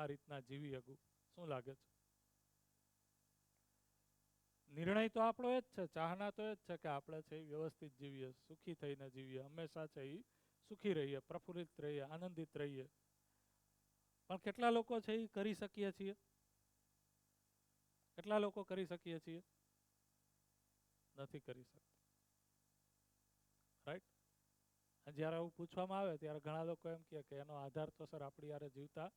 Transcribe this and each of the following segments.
આ રીતના જીવી શકું? શું લાગે છે? નિર્ણય તો આપણો એ જ છે, ચાહના તો એ જ છે કે આપણે છે એ વ્યવસ્થિત જીવીએ, સુખી થઈને જીવીએ, હંમેશા છે એ સુખી રહીએ, પ્રફુલ્લિત રહીએ, આનંદિત રહીએ. પણ કેટલા લોકો છે એ કરી શકીએ છીએ? કેટલા લોકો કરી શકીએ છીએ? નથી કરી શકતા. રાઈટ? જ્યારે આવું પૂછવામાં આવે ત્યારે ઘણા લોકો એમ કહે કે એનો આધાર તો સર આપણી યારે જીવતા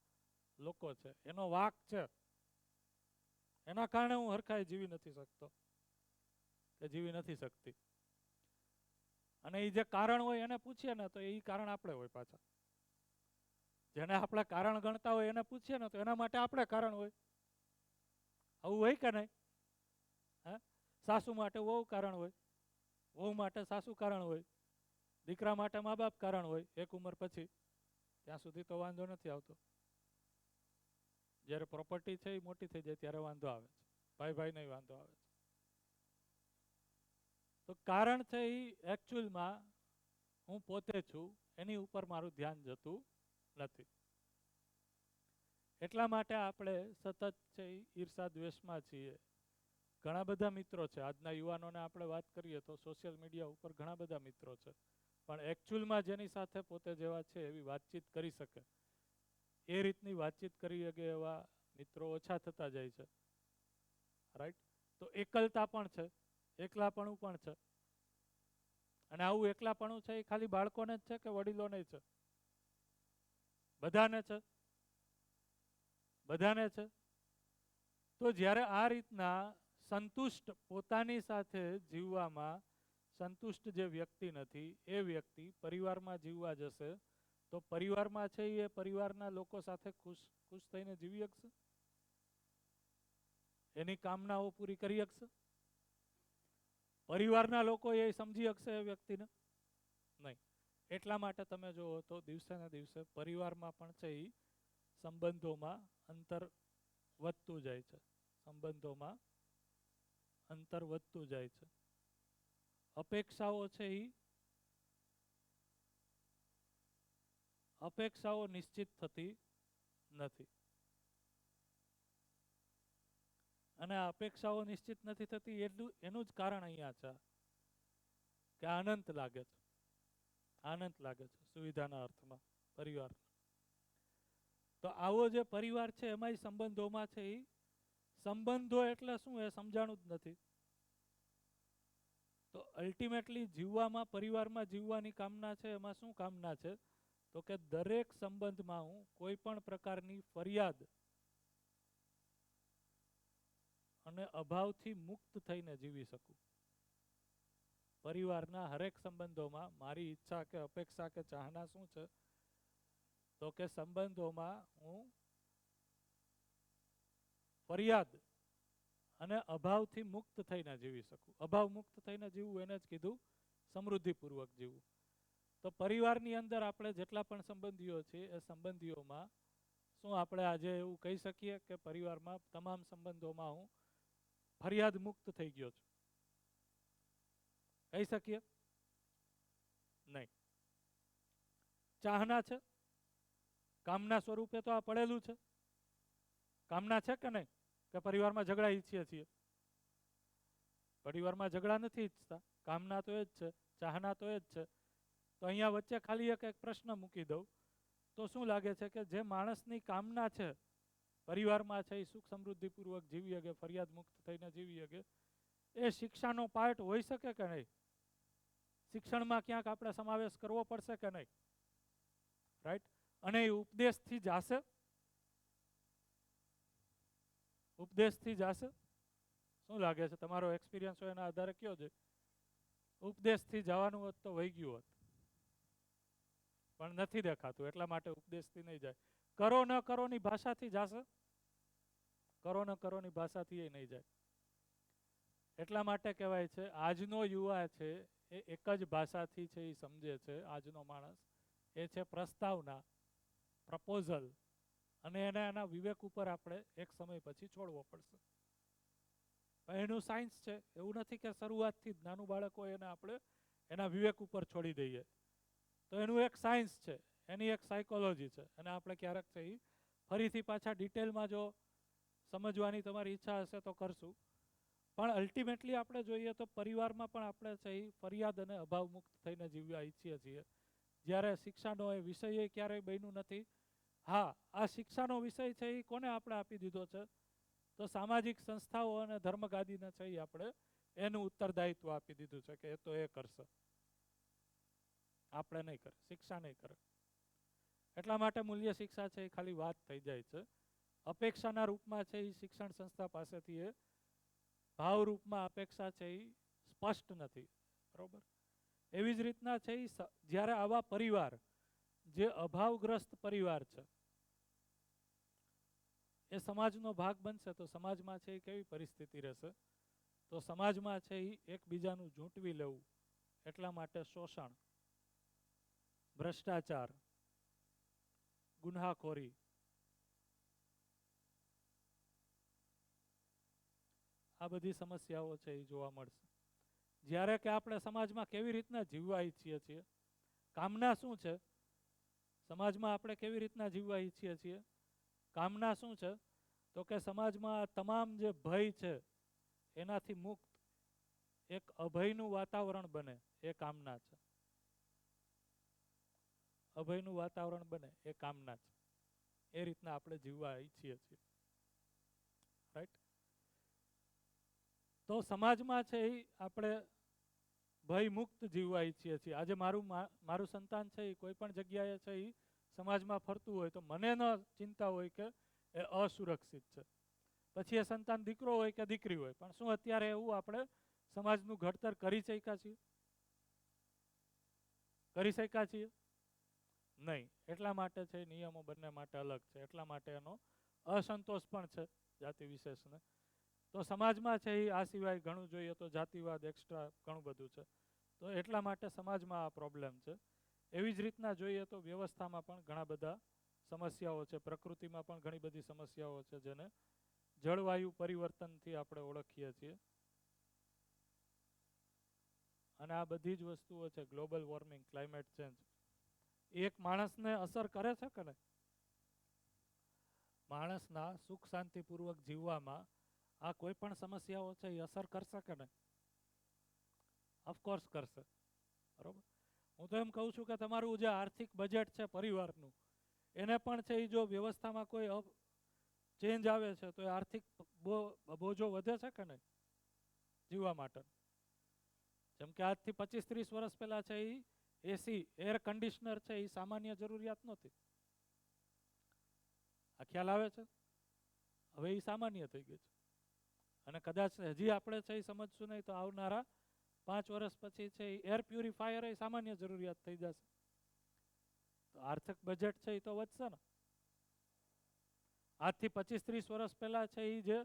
લોકો છે, એનો વાંક છે, એના કારણે હું હરખાઈ જીવી નથી શકતો કે જીવી નથી શકતી. અને એ જે કારણ હોય એને પૂછીએ ને તો એ કારણ આપણે હોય પાછા. જેને આપણે કારણ ગણતા હોય એને પૂછીએ ને તો એના માટે આપણે કારણ હોય. આવું હોય કે નહીં? હે? સાસુ માટે વહુ કારણ હોય, વહુ માટે સાસુ કારણ હોય, દીકરા માટે મા બાપ કારણ હોય એક ઉંમર પછી. ત્યાં સુધી તો વાંધો નથી આવતો. જ્યારે પ્રોપર્ટી છે એ મોટી થઈ જાય ત્યારે વાંધો આવે છે, ભાઈ ભાઈ નહીં વાંધો આવે છે. તો કારણ છે એ એકચ્યુઅલમાં હું પોતે છું, એની ઉપર મારું ધ્યાન જતું નથી. એટલા માટે આપણે સતત છે ઈર્ષા દ્વેષમાં છીએ. ઘણા બધા મિત્રો છે, આજના યુવાનોને આપણે વાત કરીએ તો સોશિયલ મીડિયા ઉપર ઘણા બધા મિત્રો છે, પણ એકચ્યુઅલમાં જેની સાથે પોતે જેવા છે એવી વાતચીત કરી શકે, એ રીતની વાતચીત કરી શકે એવા મિત્રો ઓછા થતા જાય છે. રાઈટ? તો એકલતા પણ છે, એકલાપણું પણ છે. અને આવું એકલાપણું છે એ ખાલી બાળકોને જ છે કે વડીલોને છે? બધાને છે. બધાને છે. તો જ્યારે આ રીતના સંતુષ્ટ પોતાની સાથે જીવવામાં સંતુષ્ટ જે વ્યક્તિ નથી એ વ્યક્તિ પરિવારમાં જીવવા જશે તો પરિવારમાં છે એ પરિવારના લોકો સાથે ખુશ થઈને જીવી શકશે? એની કામનાઓ પૂરી કરી શકશે? પરિવારના લોકો એ સમજી શકશે એ વ્યક્તિને? નહીં. એટલા માટે તમે જુઓ તો દિવસે ને દિવસે પરિવારમાં પણ છે એ સંબંધોમાં અંતર વધતું જાય છે. સંબંધોમાં અંતર વધતું જાય છે. અપેક્ષાઓ છે એ અપેક્ષાઓ નિશ્ચિત થતી નથી. અને આ અપેક્ષાઓ નિશ્ચિત નથી થતી એનું જ કારણ અહીંયા છે કે આનંદ લાગે છે. આનંદ લાગે છે સુવિધાના અર્થમાં પરિવાર. તો આવો જે પરિવાર છે એમાં સંબંધોમાં છે એ સંબંધો એટલે શું એ સમજાણું જ નથી. તો અલ્ટિમેટલી જીવવામાં પરિવારમાં જીવવાની કામના છે એમાં શું કામના છે? તો કે દરેક સંબંધમાં હું કોઈ પણ પ્રકારની ફરિયાદ અને અભાવથી મુક્ત થઈને જીવી શકું. પરિવારના હરેક સંબંધોમાં મારી ઈચ્છા કે અપેક્ષા કે ચાહના શું છે? તો કે સંબંધોમાં હું ફરિયાદ અને અભાવથી મુક્ત થઈને જીવી શકું. અભાવ મુક્ત થઈને જીવવું એને જ કીધું સમૃદ્ધિપૂર્વક જીવવું. તો પરિવારની અંદર આપણે જેટલા પણ સંબંધીઓ છે એ સંબંધીઓમાં શું આપણે આજે એવું કહી શકીએ કે પરિવારમાં તમામ સંબંધોમાં હું ફરિયાદ મુક્ત થઈ ગયો છું? કહી શકીએ? નહીં. ચાહના છે, કામના સ્વરૂપે તો આ પડેલું છે. કામના છે કે નહીં કે પરિવારમાં ઝઘડા ઈચ્છીએ છીએ? પરિવારમાં ઝઘડા નથી ઈચ્છતા, કામના તો એ જ છે, ચાહના તો એ જ છે. તો અહીંયા વચ્ચે ખાલી એક પ્રશ્ન મૂકી દઉં તો શું લાગે છે કે જે માણસની કામના છે પરિવારમાં છે એ સુખ સમૃદ્ધિપૂર્વક જીવી શકે, ફરિયાદ મુક્ત થઈને જીવી શકે, એ શિક્ષાનો પાર્ટ હોઈ શકે કે નહીં? શિક્ષણમાં ક્યાંક આપણે સમાવેશ કરવો પડશે કે નહીં? રાઈટ? અને એ ઉપદેશથી જાશે? ઉપદેશથી જાશે? શું લાગે છે? તમારો એક્સપિરિયન્સ હોય એના આધારે કયો છે. ઉપદેશથી જવાનું હોત તો વહી ગયું હોત, પણ નથી દેખાતું એટલા માટે ઉપદેશથી નહીં જાય. કરો ન કરોની ભાષાથી જાશે? કરો ન કરોની ભાષાથી એ નહીં જાય. એટલા માટે કહેવાય છે આજનો યુવા છે એ એક જ ભાષાથી છે એ સમજે છે. આજનો માણસ એ છે પ્રસ્તાવના, પ્રપોઝલ, અને એને એના વિવેક ઉપર આપણે એક સમય પછી છોડવો પડશે. એનું સાયન્સ છે. એવું નથી કે શરૂઆતથી જ નાનું બાળક હોય એને આપણે એના વિવેક ઉપર છોડી દઈએ. તો એનું એક સાયન્સ છે, એની એક સાયકોલોજી છે, અને આપણે ક્યારેક છે એ ફરીથી પાછા ડિટેલમાં જો સમજવાની તમારી ઈચ્છા હશે તો કરશું. પણ અલ્ટિમેટલી આપણે જોઈએ તો પરિવારમાં પણ આપણે છે એ ફરિયાદ અને અભાવ મુક્ત થઈને જીવવા ઈચ્છીએ છીએ. જ્યારે શિક્ષાનો એ વિષય ક્યારેય બન્યું નથી. હા, આ શિક્ષાનો વિષય છે એ કોને આપણે આપી દીધો છે? તો સામાજિક સંસ્થાઓ અને ધર્મગાદીને છે એ આપણે એનું ઉત્તરદાયિત્વ આપી દીધું છે કે એ તો એ કરશે, આપણે નહીં કરે, શિક્ષા નહીં કરે. એટલા માટે મૂલ્ય શિક્ષા છે એ ખાલી વાત થઈ જાય છે. અપેક્ષાના રૂપમાં છે એ શિક્ષણ સંસ્થા પાસેથી એ ભાવ રૂપમાં અપેક્ષા છે એ સ્પષ્ટ નથી. બરોબર? એવી જ રીતના છે એ જ્યારે આવા પરિવાર જે અભાવગ્રસ્ત પરિવાર છે એ સમાજનો ભાગ બનશે તો સમાજમાં છે એ કેવી પરિસ્થિતિ રહેશે? તો સમાજમાં છે એ એકબીજાનું ઝૂંટવી લેવું, એટલા માટે શોષણ, ભ્રષ્ટાચાર, ગુન્હાખોરી, આ બધી સમસ્યાઓ છે એ જોવા મળશે. જ્યારે કે આપણે સમાજમાં કેવી રીતના જીવવા ઈચ્છીએ છીએ, કામના શું છે? સમાજમાં આપણે કેવી રીતના જીવવા ઈચ્છીએ છીએ? કામના શું છે? તો કે સમાજમાં તમામ જે ભય છે એનાથી મુક્ત એક અભયનું વાતાવરણ બને, એ કામના છે. અભયનું વાતાવરણ બને એ કામના છે. એ રીતના આપણે જીવવા ઈચ્છીએ છીએ. રાઈટ? તો સમાજમાં છે એ આપણે ભય મુક્ત જીવવા ઈચ્છીએ છીએ. આજે મારું સંતાન છે એ કોઈ પણ જગ્યાએ છે એ સમાજમાં ફરતું હોય તો મને ન ચિંતા હોય કે એ અસુરક્ષિત છે. પછી એ સંતાન દીકરો હોય કે દીકરી હોય, પણ શું અત્યારે એવું આપણે સમાજનું ઘડતર કરી શક્યા છીએ? કરી શક્યા છીએ? નહીં. એટલા માટે છે નિયમો બંને માટે અલગ છે. એટલા માટે એનો અસંતોષ પણ છે જાતિ વિશેષને. તો સમાજમાં છે એ આ સિવાય ઘણું જોઈએ તો જાતિવાદ એક્સ્ટ્રા ઘણું બધું છે. તો એટલા માટે સમાજમાં આ પ્રોબ્લેમ છે. એવી જ રીતના જોઈએ તો વ્યવસ્થામાં પણ ઘણા બધા સમસ્યાઓ છે. પ્રકૃતિમાં પણ ઘણી બધી સમસ્યાઓ છે જેને જળવાયુ પરિવર્તનથી આપણે ઓળખીએ છીએ. અને આ બધી જ વસ્તુઓ છે, ગ્લોબલ વોર્મિંગ, ક્લાઇમેટ ચેન્જ, એક માણસને અસર કરે છે કે નહીં? માણસના સુખ શાંતિપૂર્વક જીવવામાં આ કોઈ પણ સમસ્યાઓ છે એ અસર કરશે કે નહીં? ઓફકોર્સ કરશે. બરોબર? હું તો એમ કહું છું કે તમારું જે આર્થિક બજેટ છે પરિવારનું, એને પણ છે એ જો વ્યવસ્થામાં કોઈ ચેન્જ આવે છે તો એ આર્થિક બોજો વધે છે કે નહીં જીવવા માટે? જેમ કે આજથી 25-30 વર્ષ પહેલા છે એ એસી, એર કન્ડિશનર છે એ સામાન્ય જરૂરિયાત નહોતી. આ ખ્યાલ આવે છે? હવે એ સામાન્ય થઈ ગઈ છે. અને કદાચ હજી આપણે છે એ સમજશું નહીં તો આવનારા 5 વર્ષ પછી છે એ એર પ્યુરિફાયર એ સામાન્ય જરૂરિયાત થઈ જશે. તો આર્થિક બજેટ છે એ તો વધશે ને. આજથી 25-30 વર્ષ પહેલા છે એ જે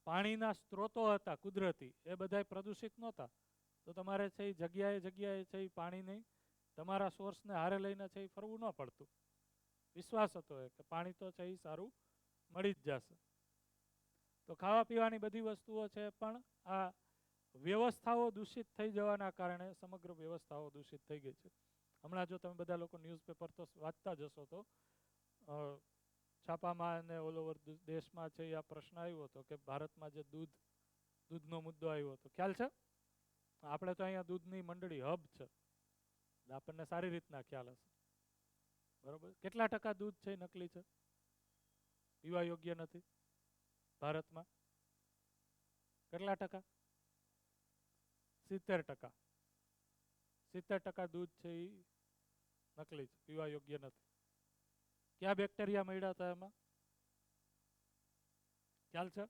પાણીના સ્ત્રોતો હતા કુદરતી, એ બધાય પ્રદૂષિત નહોતા. તો તમારે છે એ જગ્યાએ છે એ પાણીની તમારા સોર્સને હારે લઈને છે એ ફરવું ન પડતું. વિશ્વાસ હતો કે પાણી તો છે એ સારું મળી જ જશે. તો ખાવા પીવાની બધી વસ્તુઓ છે પણ આ વ્યવસ્થાઓ દૂષિત થઈ જવાના કારણે સમગ્ર વ્યવસ્થાઓ દૂષિત થઈ ગઈ છે. હમણાં જો તમે બધા લોકો ન્યૂઝપેપર તો વાંચતા જશો તો છાપામાં અને ઓલ ઓવર દેશમાં છે આ પ્રશ્ન આવ્યો હતો કે ભારતમાં જે દૂધનો મુદ્દો આવ્યો હતો, ખ્યાલ છે? આપણે તો અહીંયા દૂધની મંડળી હબ છે, આપણને સારી રીતના ખ્યાલ હશે. બરોબર? કેટલા ટકા દૂધ છે નકલી છે, પીવા યોગ્ય નથી ભારતમાં? કેટલા ટકા? 70%. 70% દૂધ છે એ નકલી છે, પીવા યોગ્ય નથી. ક્યાં બેક્ટેરિયા મળ્યા હતા એમાં? ખ્યાલ છે?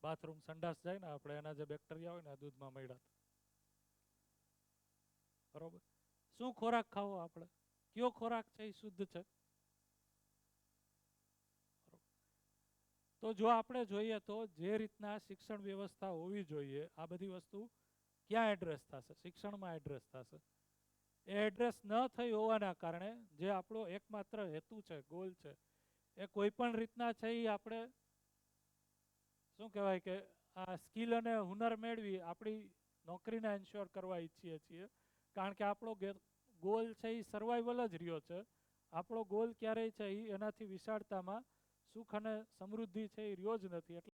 બાથરૂમ, સંડાસ જાય ને આપણે, એના જે બેક્ટેરિયા હોય ને આ દૂધમાં મળ્યા હતા. બરોબર? શું ખોરાક ખાવો આપણે? કયો ખોરાક છે એ શુદ્ધ છે? તો જો આપણે જોઈએ તો જે રીતના શિક્ષણ વ્યવસ્થા હોવી જોઈએ, આ બધી વસ્તુ ક્યાં એડ્રેસ થશે? શિક્ષણમાં એડ્રેસ થશે. એ એડ્રેસ ન થઈ હોવાના કારણે જે આપણો એકમાત્ર હેતુ છે, ગોલ છે, એ કોઈ પણ રીતના છે એ આપણે શું કહેવાય કે આ સ્કિલ અને હુનર મેળવી આપણી નોકરીને એન્શ્યોર કરવા ઈચ્છીએ છીએ. કારણ કે આપણો ગોલ છે એ સર્વાઈવલ જ રહ્યો છે. આપણો ગોલ ક્યારેય છે એ એનાથી વિશાળતામાં સુખ અને સમૃદ્ધિ છે એ રહ્યો જ નથી. એટલે